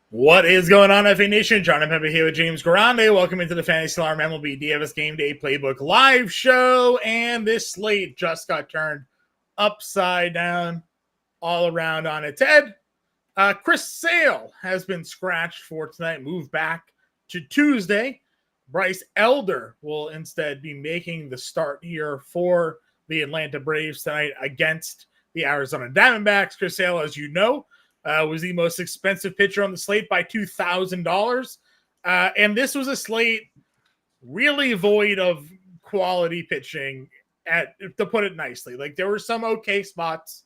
What is going on, FA Nation? John Impemba here with James Grande. Welcome into the Fantasy Alarm MLB DFS Game Day Playbook live show. And this slate just got turned upside down, all around on its head. Chris Sale has been scratched for tonight, moved back to Tuesday. Bryce Elder will instead be making the start here for the Atlanta Braves tonight against the Arizona Diamondbacks. Chris Sale, as you know, was the most expensive pitcher on the slate by $2,000. And this was a slate really void of quality pitching, to put it nicely. Like, there were some okay spots.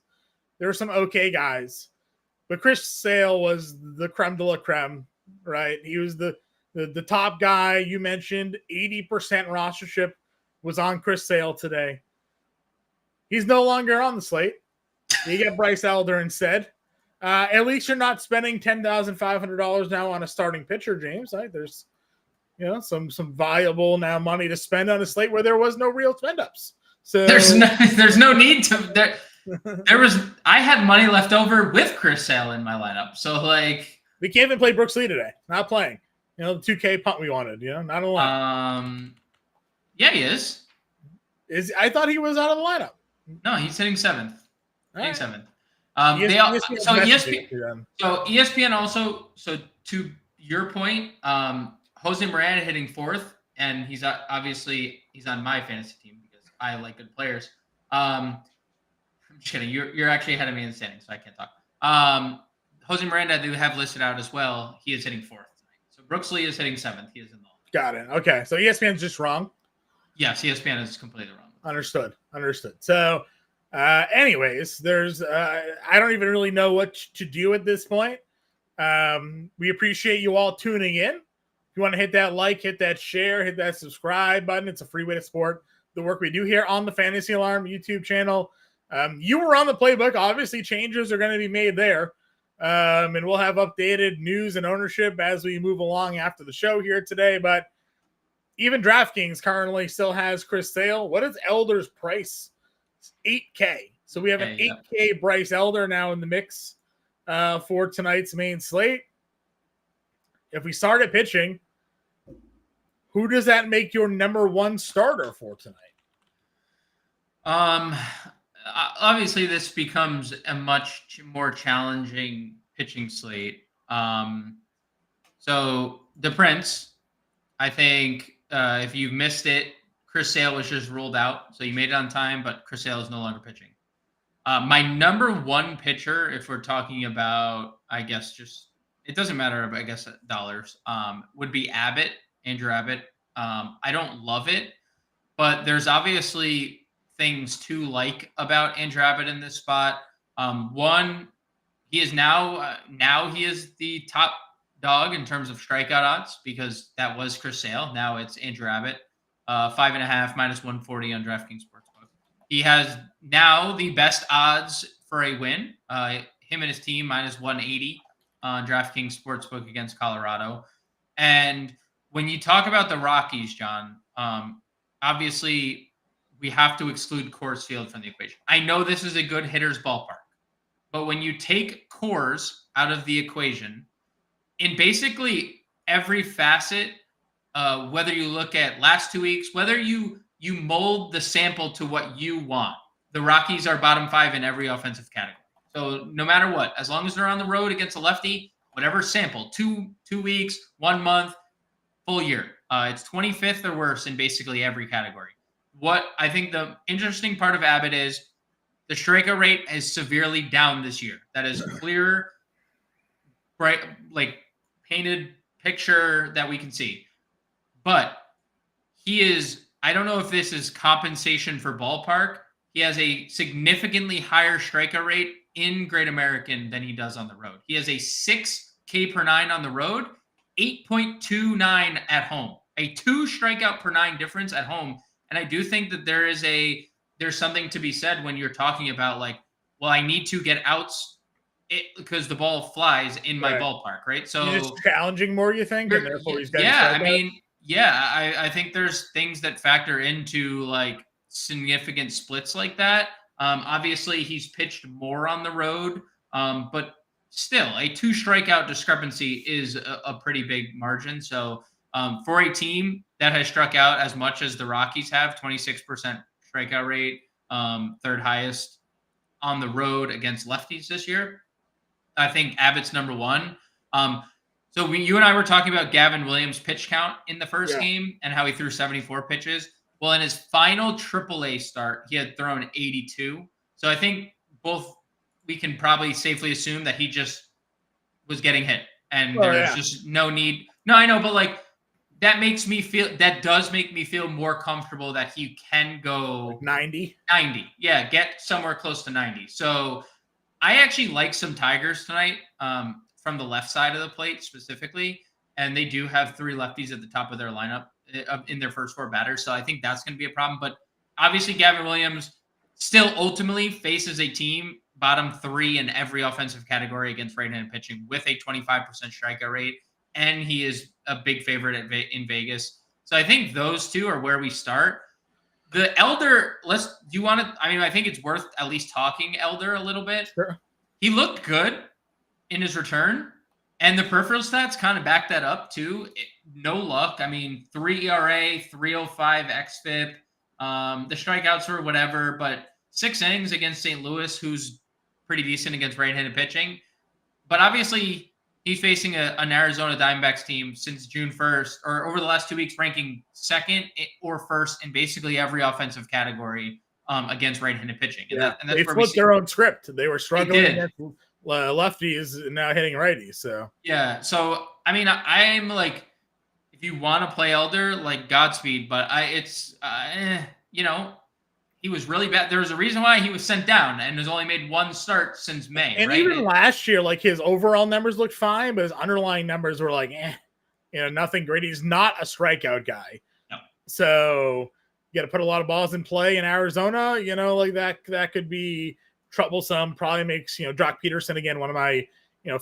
There were some okay guys. But Chris Sale was the creme de la creme, right? He was the top guy. You mentioned 80% rostership was on Chris Sale today. He's no longer on the slate. You get Bryce Elder instead. At least you're not spending $10,500 now on a starting pitcher, James. Right? There's, some viable now money to spend on a slate where there was no real spend ups. So there's no need to. I had money left over with Chris Sale in my lineup, so we can't even play Brooks Lee today. Not playing. The 2K punt we wanted. Not a lot. Yeah, he is. I thought he was out of the lineup. No, he's hitting seventh. Hitting seventh. ESPN also. So to your point, Jose Miranda hitting fourth, and he's obviously on my fantasy team because I like good players. I'm just kidding. You're actually ahead of me in the standings, so I can't talk. Jose Miranda I do have listed out as well. He is hitting fourth tonight. So Brooks Lee is hitting seventh. He is in the lineup. Got it. Okay, so ESPN's just wrong. Yes, ESPN is completely wrong. Understood. So. Anyways, there's I don't even really know what to do at this point. We appreciate you all tuning in. If you want to hit that like, hit that share, hit that subscribe button, it's a free way to support the work we do here on the Fantasy Alarm YouTube channel. You were on the playbook. Obviously, changes are going to be made there. And we'll have updated news and ownership as we move along after the show here today. But even DraftKings currently still has Chris Sale. What is Elder's price? $8K. So we have an $8K Bryce Elder now in the mix for tonight's main slate. If we start at pitching, who does that make your number one starter for tonight? Obviously, this becomes a much more challenging pitching slate. So the Prince, I think if you missed it, Chris Sale was just ruled out, so you made it on time, but Chris Sale is no longer pitching. My number one pitcher, if we're talking about, I guess it doesn't matter, but I guess dollars, would be Andrew Abbott. I don't love it, but there's obviously things to like about Andrew Abbott in this spot. One, he is now he is the top dog in terms of strikeout odds because that was Chris Sale. Now it's Andrew Abbott. 5.5 minus 140 on DraftKings Sportsbook. He has now the best odds for a win. Him and his team minus 180 on DraftKings Sportsbook against Colorado. And when you talk about the Rockies, John, obviously we have to exclude Coors Field from the equation. I know this is a good hitter's ballpark, but when you take Coors out of the equation, in basically every facet, whether you look at last 2 weeks, whether you mold the sample to what you want, the Rockies are bottom five in every offensive category. So no matter what, as long as they're on the road against a lefty, whatever sample, two weeks, 1 month, full year, it's 25th or worse in basically every category. What I think the interesting part of Abbott is the strikeout rate is severely down this year. That is clear, bright, painted picture that we can see. But he is, I don't know if this is compensation for ballpark. He has a significantly higher strikeout rate in Great American than he does on the road. He has a 6K per nine on the road, 8.29 at home, a 2 strikeout per nine difference at home. And I do think that there's something to be said when you're talking about I need to get outs because the ball flies in my ballpark, right? So he's just challenging more, you think? And therefore he's getting I think there's things that factor into significant splits like that. Obviously, he's pitched more on the road, but still a 2 strikeout discrepancy is a pretty big margin. So for a team that has struck out as much as the Rockies have, 26% strikeout rate, third highest on the road against lefties this year, I think Abbott's number one. So you and I were talking about Gavin Williams' pitch count in the first game and how he threw 74 pitches. Well, in his final AAA start, he had thrown 82. So I think we can probably safely assume that he just was getting hit, and there's just no need. No, I know, but like that does make me feel more comfortable that he can go 90. Yeah, get somewhere close to 90. So I actually like some Tigers tonight from the left side of the plate specifically, and they do have 3 lefties at the top of their lineup in their first 4 batters. So I think that's going to be a problem. But obviously, Gavin Williams still ultimately faces a team bottom 3 in every offensive category against right-handed pitching with a 25% strikeout rate, and he is a big favorite in Vegas. So I think those 2 are where we start. The Elder, I think it's worth at least talking Elder a little bit. Sure. He looked good in his return, and the peripheral stats kind of back that up too. No luck. I mean, 3 ERA, 305 xFIP. The strikeouts were whatever, but 6 innings against St. Louis, who's pretty decent against right-handed pitching. But obviously, he's facing an Arizona Diamondbacks team since June 1st, or over the last 2 weeks, ranking 2nd or 1st in basically every offensive category against right-handed pitching. And, that's they where flipped their own script. They were struggling against lefties and now hitting righties. So so I mean, I'm like, if you want to play Elder, like Godspeed, but he was really bad. There was a reason why he was sent down and has only made 1 start since May. And right? even last year, like his overall numbers looked fine, but his underlying numbers were like, nothing great. He's not a strikeout guy. No. So you got to put a lot of balls in play in Arizona. Like that could be troublesome. Probably makes Jock Peterson again one of my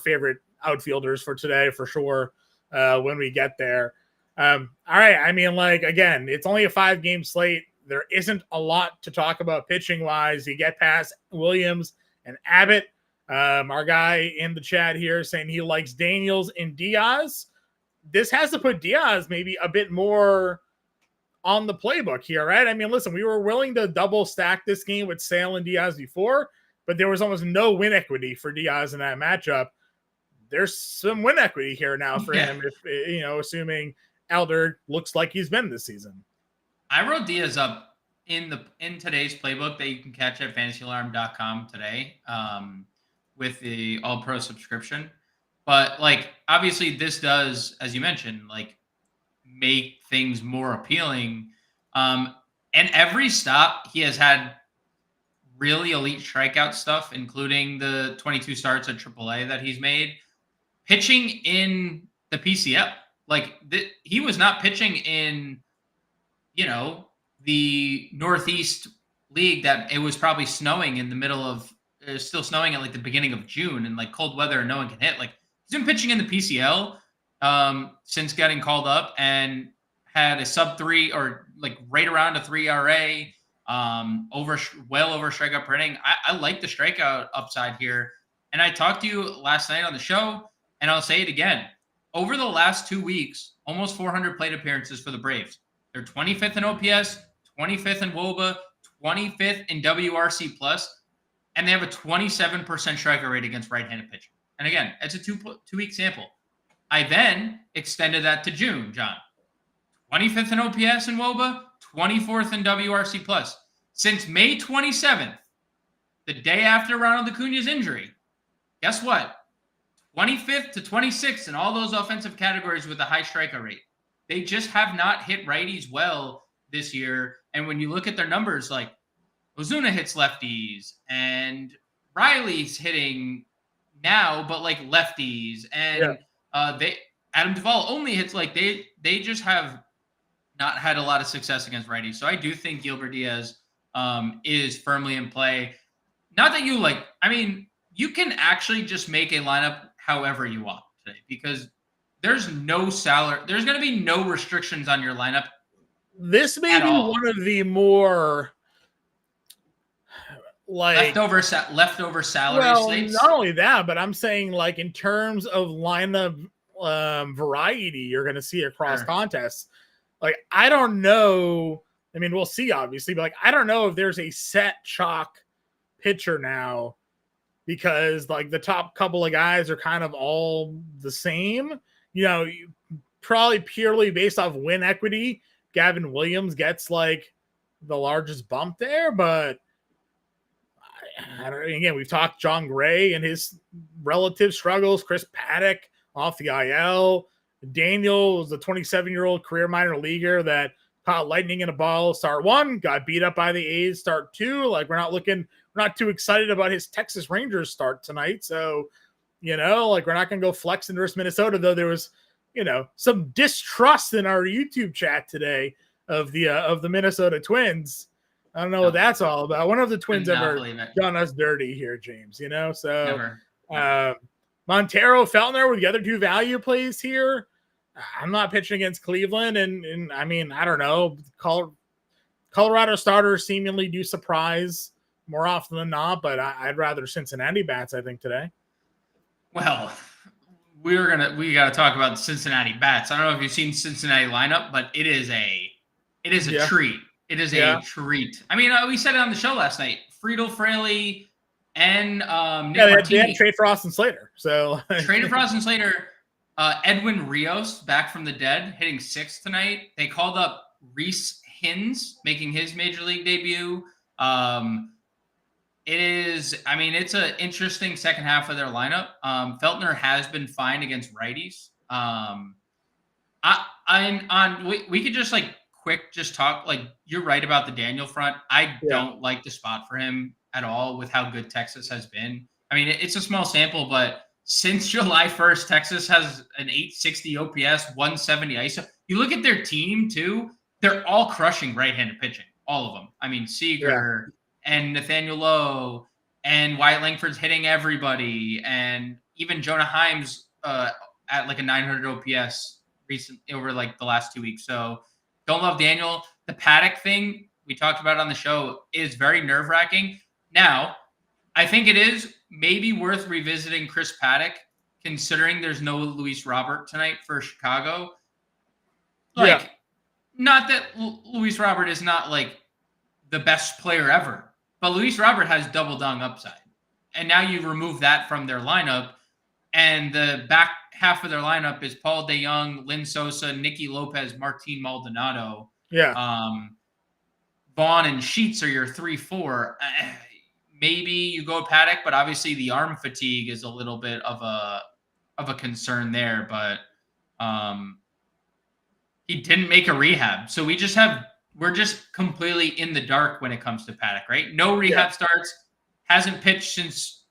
favorite outfielders for today for sure. When we get there. All right. I mean, like again, it's only a 5-game slate. There isn't a lot to talk about pitching wise. You get past Williams and Abbott. Our guy in the chat here saying he likes Daniels and Diaz. This has to put Diaz maybe a bit more on the playbook here, right? I mean, listen, we were willing to double stack this game with Sale and Diaz before, but there was almost no win equity for Diaz in that matchup. There's some win equity here now for him, if assuming Elder looks like he's been this season. I wrote Diaz up in today's playbook that you can catch at fantasyalarm.com today with the All Pro subscription. But like obviously this does, as you mentioned, like make things more appealing. And every stop he has had really elite strikeout stuff, including the 22 starts at AAA that he's made. Pitching in the PCL, he was not pitching in the Northeast League that it was probably snowing in the middle of, still snowing at like the beginning of June and like cold weather and no one can hit. Like he's been pitching in the PCL since getting called up and had a sub-3 or like right around a 3 ERA, over strikeout per inning. I like the strikeout upside here. And I talked to you last night on the show, and I'll say it again. Over the last 2 weeks, almost 400 plate appearances for the Braves. They're 25th in OPS, 25th in WOBA, 25th in WRC+, and they have a 27% strikeout rate against right-handed pitching. And again, it's a two-week sample. I then extended that to June, John. 25th in OPS in WOBA, 24th in WRC+. Since May 27th, the day after Ronald Acuna's injury, guess what? 25th to 26th in all those offensive categories with a high strikeout rate. They just have not hit righties well this year. And when you look at their numbers, like Ozuna hits lefties and Riley's hitting now, but like lefties. And Adam Duvall only hits they just have not had a lot of success against righties. So I do think Gilbert Diaz is firmly in play. Not that you can actually just make a lineup however you want today because there's no salary. There's going to be no restrictions on your lineup. This may be one of the more like leftover salary well, slates. not only that, but I'm saying like in terms of lineup variety, you're going to see across contests. Like I don't know. I mean, we'll see, obviously, but like I don't know if there's a set chalk pitcher now because like the top couple of guys are kind of all the same. You know, probably purely based off win equity, Gavin Williams gets like the largest bump there, but I don't, again, we've talked John Gray and his relative struggles, Chris Paddock off the IL. Daniel was the 27-year-old career minor leaguer that caught lightning in a ball start one, got beat up by the A's start two. Like we're not too excited about his Texas Rangers start tonight. So, you know, like we're not going to go flexing versus Minnesota, though there was, you know, some distrust in our YouTube chat today of the Minnesota Twins. I don't know what that's all about. One of the Twins ever done us dirty here, James, you know? So Montero, Feltner with the other two value plays here. I'm not pitching against Cleveland. And I mean, I don't know. Colorado starters seemingly do surprise more often than not, but I'd rather Cincinnati bats, I think, today. Well, we got to talk about the Cincinnati bats. I don't know if you've seen Cincinnati lineup, but it is a treat. It is a treat. I mean, we said it on the show last night. Friedel, Fraley, and Nick Martini. They trade for Austin Slater. So traded for Austin Slater. Edwin Rios back from the dead, hitting 6th tonight. They called up Reese Hins, making his major league debut. It's an interesting second half of their lineup. Feltner has been fine against righties. We could just just talk, like you're right about the Daniel front. I don't like the spot for him at all with how good Texas has been. I mean, it's a small sample, but since July 1st, Texas has an 860 OPS, 170 ISO. You look at their team too, they're all crushing right-handed pitching, all of them. I mean, Seager and Nathaniel Lowe and Wyatt Langford's hitting everybody, and even Jonah Himes at like a 900 OPS over like the last 2 weeks. So don't love Daniel. The Paddock thing we talked about on the show is very nerve-wracking. Now, I think it is maybe worth revisiting Chris Paddock, considering there's no Luis Robert tonight for Chicago. Not that Luis Robert is not like the best player ever, but Luis Robert has double dong upside. And now you remove that from their lineup, and the back half of their lineup is Paul DeJong, Lynn Sosa, Nicky Lopez, Martin Maldonado. Vaughn and Sheets are your 3-4. Maybe you go Paddock, but obviously the arm fatigue is a little bit of a concern there. But he didn't make a rehab, so we're just completely in the dark when it comes to Paddock, right? No rehab starts, hasn't pitched since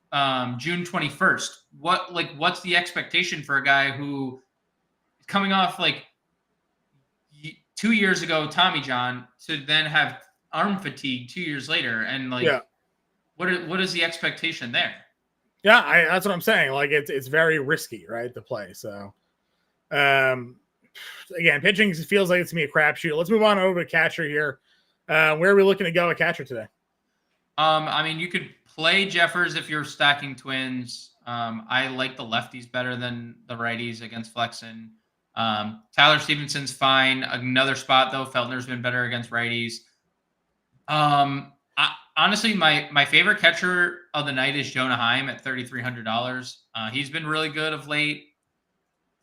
June 21st. What's the expectation for a guy who is coming off 2 years ago, Tommy John, to then have arm fatigue 2 years later, and what is the expectation there? Yeah, that's what I'm saying. Like it's very risky, right, to play. So, again, pitching feels like it's gonna be a crapshoot. Let's move on over to catcher here. Where are we looking to go at catcher today? I mean, you could play Jeffers if you're stacking Twins. I like the lefties better than the righties against Flexen. Tyler Stevenson's fine. Another spot though, Feltner's been better against righties. Honestly, my favorite catcher of the night is Jonah Heim at $3,300. He's been really good of late.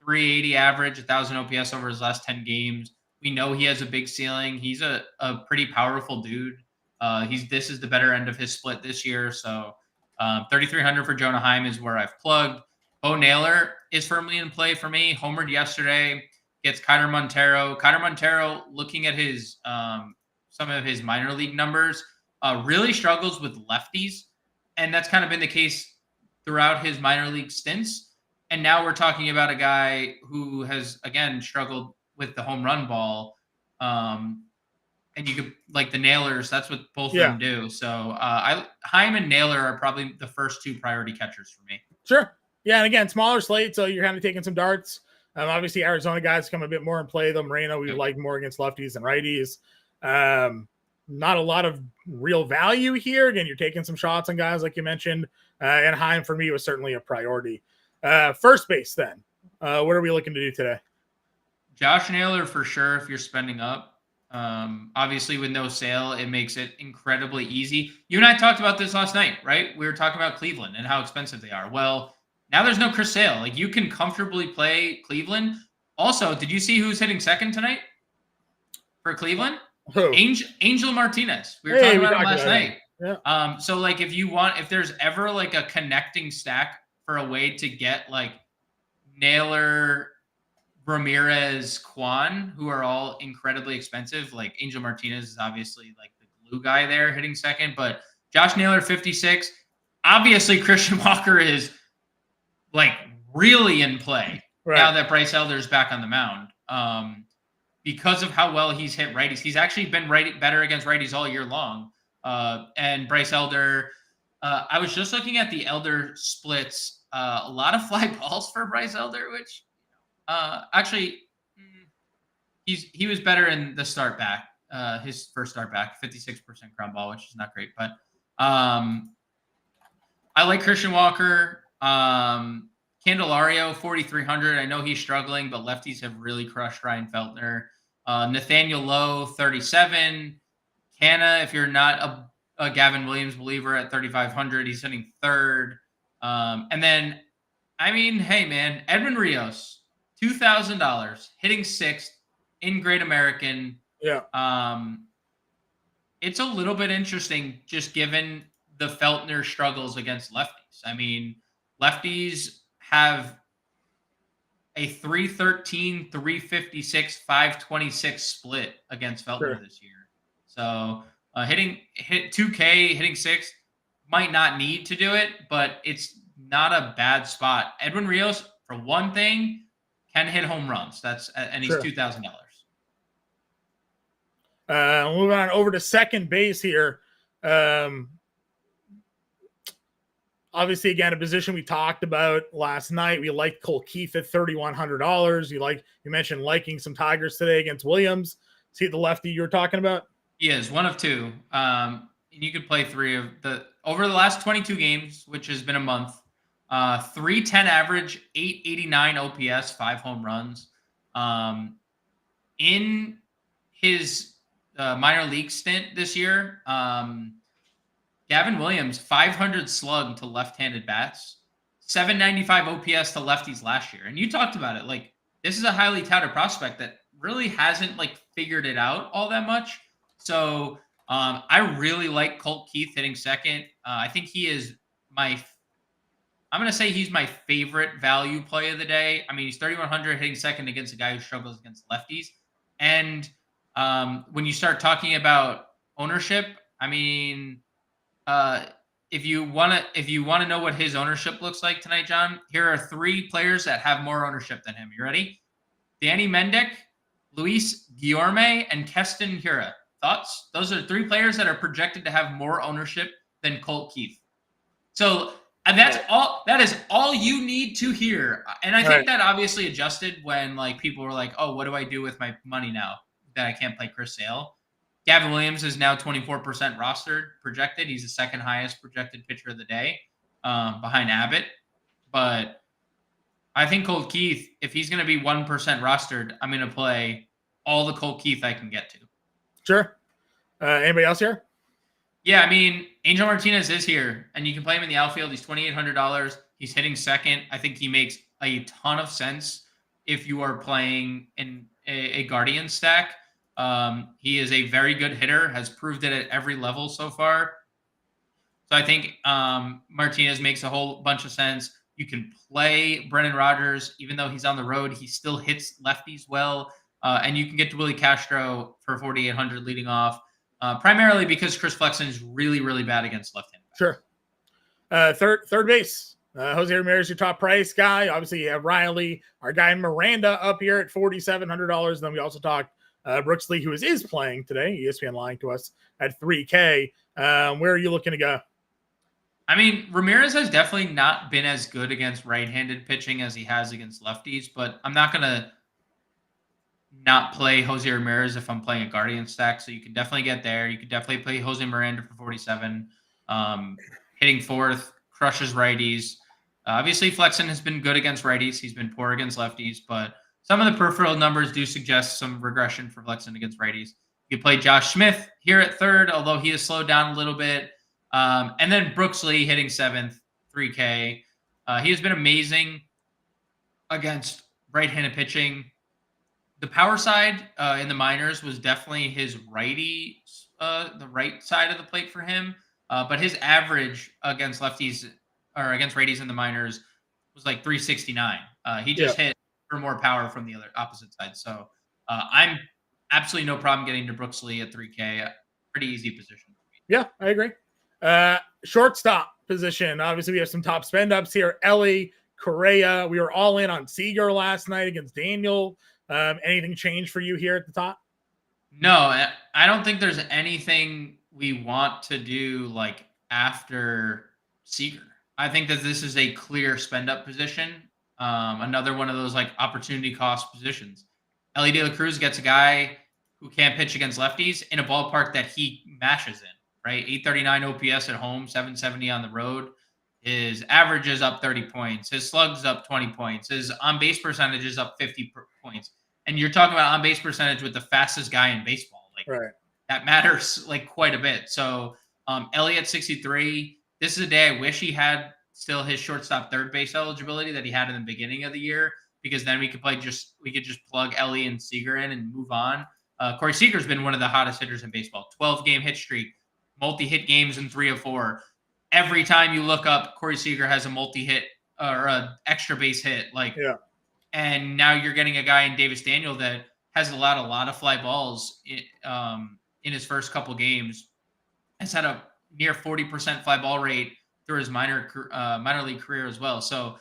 380 average, 1,000 OPS over his last 10 games. We know he has a big ceiling. He's a pretty powerful dude. This is the better end of his split this year. So 3,300 for Jonah Heim is where I've plugged. Bo Naylor is firmly in play for me. Homered yesterday, gets Kiner Montero. Kiner Montero, looking at his some of his minor league numbers, really struggles with lefties. And that's kind of been the case throughout his minor league stints. And now we're talking about a guy who has, again, struggled with the home run ball. And you could, like the Nailers, that's what both of them do. So Heim and Naylor are probably the first two priority catchers for me. Sure. Yeah, and again, smaller slate, so you're kind of taking some darts. Obviously, Arizona guys come a bit more in play, though. Moreno, we like more against lefties and righties. not a lot of real value here. Again, you're taking some shots on guys like you mentioned, and Heim for me was certainly a priority. First base then. What are we looking to do today? Josh Naylor for sure if you're spending up. Obviously, with no sale, it makes it incredibly easy. You and I talked about this last night, right? We were talking about Cleveland and how expensive they are. Well, now there's no Chris Sale. Like you can comfortably play Cleveland. Also, did you see who's hitting second tonight for Cleveland? Who? Angel Martinez. We were talking about him last night. Yeah. So like if there's ever like a connecting stack for a way to get like Naylor, Ramirez, Kwan, who are all incredibly expensive. Like Angel Martinez is obviously like the glue guy there hitting second, but Josh Naylor, 56. Obviously, Christian Walker is like really in play now that Bryce Elder's back on the mound. Because of how well he's hit righties. He's actually been better against righties all year long. And Bryce Elder, I was just looking at the Elder splits. A lot of fly balls for Bryce Elder, which actually, he was better in the start back. His first start back, 56% ground ball, which is not great. But I like Christian Walker. Candelario, 4,300. I know he's struggling, but lefties have really crushed Ryan Feltner. Nathaniel Lowe, 37. Canna, if you're not a Gavin Williams believer, at 3,500. He's hitting third. And then, I mean, hey, man, Edwin Rios, $2,000, hitting sixth in Great American. Yeah. It's a little bit interesting just given the Feltner struggles against lefties. I mean, lefties have a 313, 356, 526 split against Feltner this year. So hit 2K, hitting sixth, might not need to do it, but it's not a bad spot. Edwin Rios, for one thing, can hit home runs. And he's $2,000. Moving on over to second base here. Obviously, again, a position we talked about last night. We liked Cole Keith at $3,100. You mentioned liking some Tigers today against Williams. See the lefty you were talking about? He is one of two. You could play three of over the last 22 games, which has been a month. 310 average, 889 OPS, 5 home runs. In his minor league stint this year, Gavin Williams, 500 slug to left-handed bats, 795 OPS to lefties last year. And you talked about it. Like, this is a highly touted prospect that really hasn't like figured it out all that much. So I really like Colt Keith hitting second. I think he is I'm going to say he's my favorite value play of the day. I mean, he's 3,100 hitting second against a guy who struggles against lefties. And when you start talking about ownership, I mean, if you want to know what his ownership looks like tonight, John, here are 3 players that have more ownership than him. You ready? Danny Mendick, Luis Guillorme, and Keston Hiura. Thoughts? Those are 3 players that are projected to have more ownership than Colt Keith. So that's all. That is all you need to hear. And I think that obviously adjusted when like people were like, "Oh, what do I do with my money now that I can't play Chris Sale?" Gavin Williams is now 24% rostered projected. He's the second highest projected pitcher of the day, behind Abbott. But I think Colt Keith, if he's going to be 1% rostered, I'm going to play all the Colt Keith I can get to. Sure. Anybody else here? Yeah, I mean, Angel Martinez is here, and you can play him in the outfield. He's $2,800. He's hitting second. I think he makes a ton of sense if you are playing in a Guardian stack. He is a very good hitter, has proved it at every level so far. So I think Martinez makes a whole bunch of sense. You can play Brendan Rodgers, even though he's on the road, he still hits lefties well. And you can get to Willie Castro for 4,800 leading off, primarily because Chris Flexen is really, really bad against left-handed bats. Sure. Third base. Jose Ramirez, your top price guy. Obviously, you have Riley, our guy Miranda up here at $4,700. Then we also talked Brooks Lee, who is playing today. ESPN lying to us at $3K. Where are you looking to go? I mean, Ramirez has definitely not been as good against right-handed pitching as he has against lefties, but I'm not going to not play Jose Ramirez if I'm playing a Guardian stack. So you can definitely get there. You could definitely play Jose Miranda for 47. Hitting fourth, crushes righties. Obviously, Flexen has been good against righties. He's been poor against lefties, but some of the peripheral numbers do suggest some regression for Flexen against righties. You could play Josh Smith here at third, although he has slowed down a little bit. And then Brooks Lee hitting seventh, 3K. He has been amazing against right-handed pitching. The power side in the minors was definitely his righty, the right side of the plate for him. But his average against lefties or against righties in the minors was like 369. He just hit for more power from the other opposite side. So I'm absolutely no problem getting to Brooks Lee at 3K. Pretty easy position. Yeah, I agree. Shortstop position. Obviously, we have some top spend ups here. Ellie, Correa. We were all in on Seager last night against Daniel. Anything changed for you here at the top? No, I don't think there's anything we want to do like after Seager. I think that this is a clear spend up position. Another one of those like opportunity cost positions. Ellie De La Cruz gets a guy who can't pitch against lefties in a ballpark that he mashes in, right? 839 OPS at home, 770 on the road. His average is up 30 points. His slug's up 20 points. His on base percentage is up 50 points. And you're talking about on base percentage with the fastest guy in baseball. Like Right. that matters like quite a bit. So Elliott 63. This is a day I wish he had still his shortstop third base eligibility that he had in the beginning of the year, because then we could just plug Ellie and Seager in and move on. Corey Seager's been one of the hottest hitters in baseball. 12-game hit streak, multi-hit games in 3 of 4. Every time you look up, Corey Seager has a multi-hit or a extra base hit. And now you're getting a guy in Davis Daniel that has allowed a lot of fly balls in his first couple games. Has had a near 40% fly ball rate through his minor league career as well. So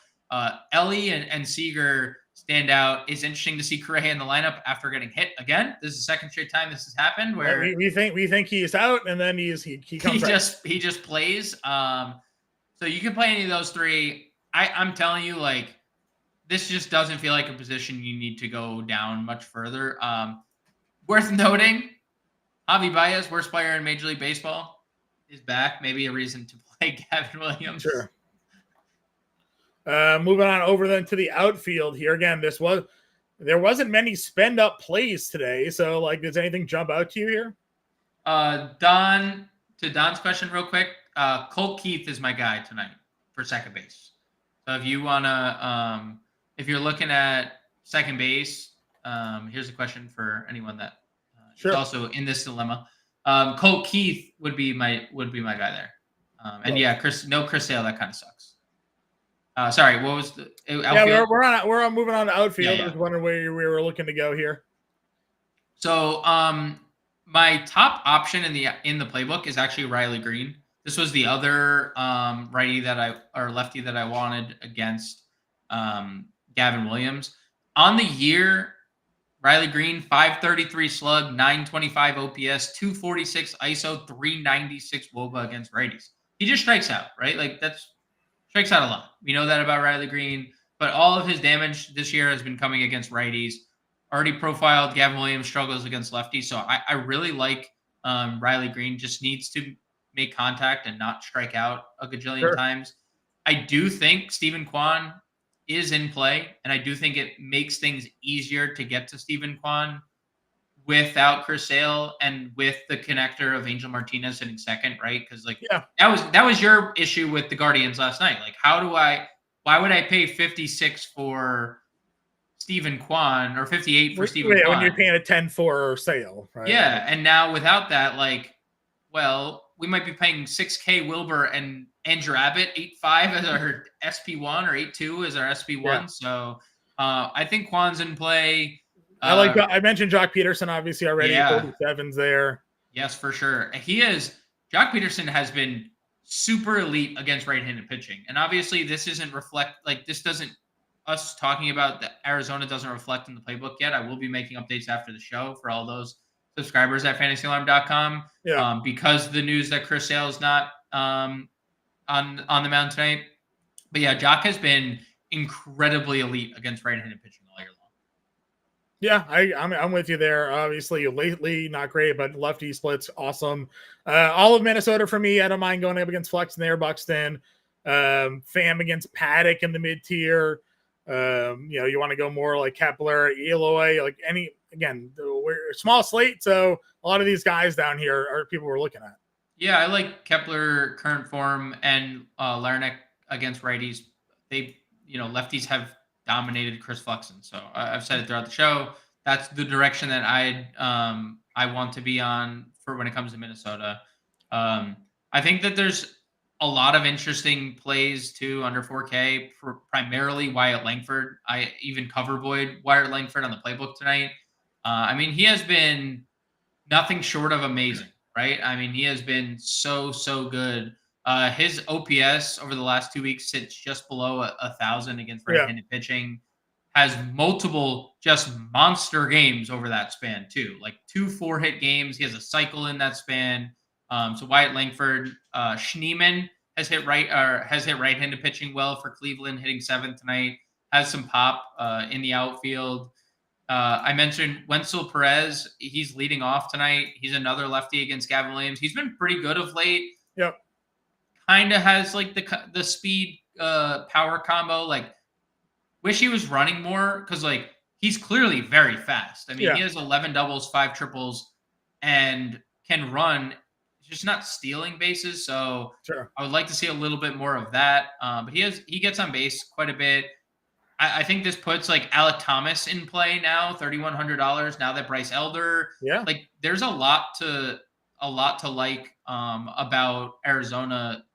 Ellie and Seager stand out. It's interesting to see Correa in the lineup after getting hit again. This is the second straight time this has happened where we think he's out, and then he comes he just plays. So you can play any of those three. I'm telling you, like, this just doesn't feel like a position you need to go down much further. Worth noting, Javi Baez, worst player in Major League Baseball, is back. Maybe a reason to play Gavin Williams. Sure. Moving on over then to the outfield here. Again, there wasn't many spend up plays today. So, like, does anything jump out to you here? To Don's question real quick, Colt Keith is my guy tonight for second base. So if you want to, if you're looking at second base, here's a question for anyone that is also in this dilemma. Colt Keith would be my guy there. And yeah, Chris Sale, that kind of sucks. Sorry, what was the outfield? Yeah, we're moving on to outfield. I was wondering where we were looking to go here. So my top option in the playbook is actually Riley Green. This was the other lefty that I wanted against Gavin Williams. On the year, Riley Green, 533 slug, 925 OPS, 246 ISO, 396 WOBA against righties. He just strikes out, right? Like strikes out a lot. We know that about Riley Green, but all of his damage this year has been coming against righties. Already profiled, Gavin Williams struggles against lefties. So I really like Riley Green. Just needs to make contact and not strike out a gajillion times. I do think Stephen Kwan is in play, and I do think it makes things easier to get to Stephen Kwan without Chris Sale and with the connector of Angel Martinez sitting second, right? Because that was your issue with the Guardians last night. Like, why would I pay 56 for Stephen Kwan or 58 for Stephen Kwan? When you're paying a 10 for Sale, right? Yeah, and now without that, like, well, we might be paying 6K Wilbur and Andrew Abbott 8.5 as our SP1 or 8.2 as our SP1. Yeah. So I think Kwan's in play. I mentioned Jock Peterson obviously already. 47's there. Yes, for sure. Jock Peterson has been super elite against right-handed pitching. And obviously this us talking about the Arizona doesn't reflect in the playbook yet. I will be making updates after the show for all those subscribers at fantasyalarm.com. Yeah. Because the news that Chris Sale is not on the mound tonight. But yeah, Jock has been incredibly elite against right-handed pitching all year long. Yeah, I'm with you there. Obviously, lately not great, but lefty splits awesome. All of Minnesota for me. I don't mind going up against Flex there, Buxton. Pham against Paddock in the mid tier. You want to go more like Kepler, Eloy, like any. Again, we're a small slate, so a lot of these guys down here are people we're looking at. Yeah, I like Kepler current form and Larnack against righties. Lefties have dominated Chris Flexen. So I've said it throughout the show. That's the direction that I want to be on for when it comes to Minnesota. I think that there's a lot of interesting plays too under 4K for primarily Wyatt Langford. I even cover Boyd Wyatt Langford on the playbook tonight. He has been nothing short of amazing, right? He has been so good. His OPS over the last 2 weeks sits just below 1,000 against right-handed pitching. Has multiple just monster games over that span too, like 2 4-hit games. He has a cycle in that span. So Wyatt Langford, Schneemann has hit right-handed pitching well for Cleveland, hitting 7th tonight. Has some pop in the outfield. I mentioned Wenzel Perez. He's leading off tonight. He's another lefty against Gavin Williams. He's been pretty good of late. Yep. Kind of has like the speed power combo. Like, wish he was running more because like he's clearly very fast. He has 11 doubles, 5 triples, and can run. He's just not stealing bases. So sure. I would like to see a little bit more of that. But he gets on base quite a bit. I think this puts like Alec Thomas in play now, $3,100. Now that Bryce Elder, like there's a lot to like about Arizona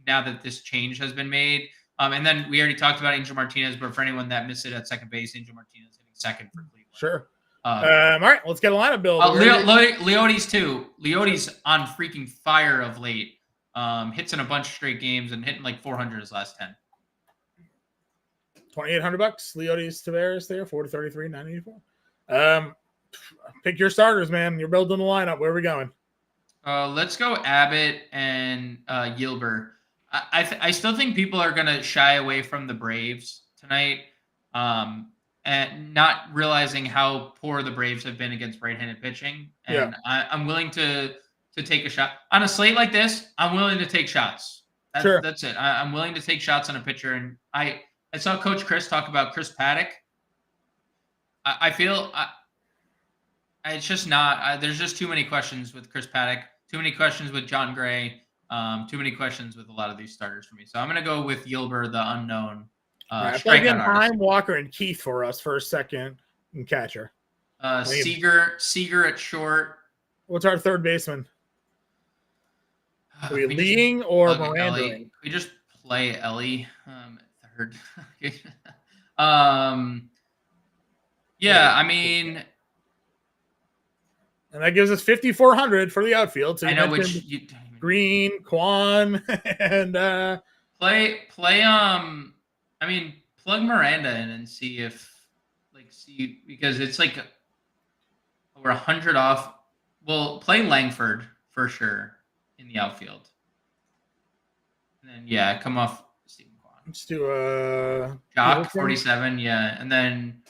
now that this change has been made. And then we already talked about Angel Martinez, but for anyone that missed it at second base, Angel Martinez hitting 2nd for Cleveland. Sure. All right, let's get a lineup build. Leotes too. Leotes on freaking fire of late. Hits in a bunch of straight games and hitting like 400 his last 10. $2,800. Leotes Taveras there, 4-33, 984. Pick your starters, man. You're building the lineup. Where are we going? Let's go Abbott and Gilbert. I still think people are gonna shy away from the Braves tonight, and not realizing how poor the Braves have been against right-handed pitching. And I'm willing to take a shot on a slate like this. I'm willing to take shots. That's it. I'm willing to take shots on a pitcher, and I saw Coach Chris talk about Chris Paddock. I feel it's just not. There's just too many questions with Chris Paddock. Too many questions with John Gray. Too many questions with a lot of these starters for me. So I'm going to go with Gilbert, the unknown strikeout artist. Walker and Keith for us for a second and catcher. Seager at short. What's our third baseman? Are we leading or Miranda? We just play Ellie. Third. And that gives us 5,400 for the outfield. So I know which Green, Quan, and plug Miranda in and see because it's like over 100 off. Well, play Langford for sure in the outfield. And then come off Stephen Quan. Let's do Jock 47, and then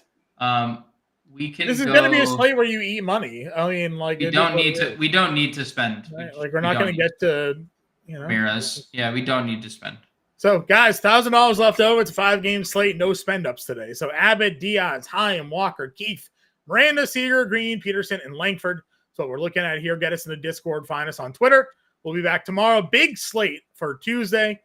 we can. This is going to be a slate where you eat money. We don't need to. We don't need to spend. Right? We're not going to get to Miras. Yeah, we don't need to spend. So, guys, $1,000 left over. It's a 5-game slate. No spend ups today. So, Abbott, Diaz, Chaim, Walker, Keith, Miranda, Seager, Green, Peterson, and Langford. That's what we're looking at here. Get us in the Discord. Find us on Twitter. We'll be back tomorrow. Big slate for Tuesday.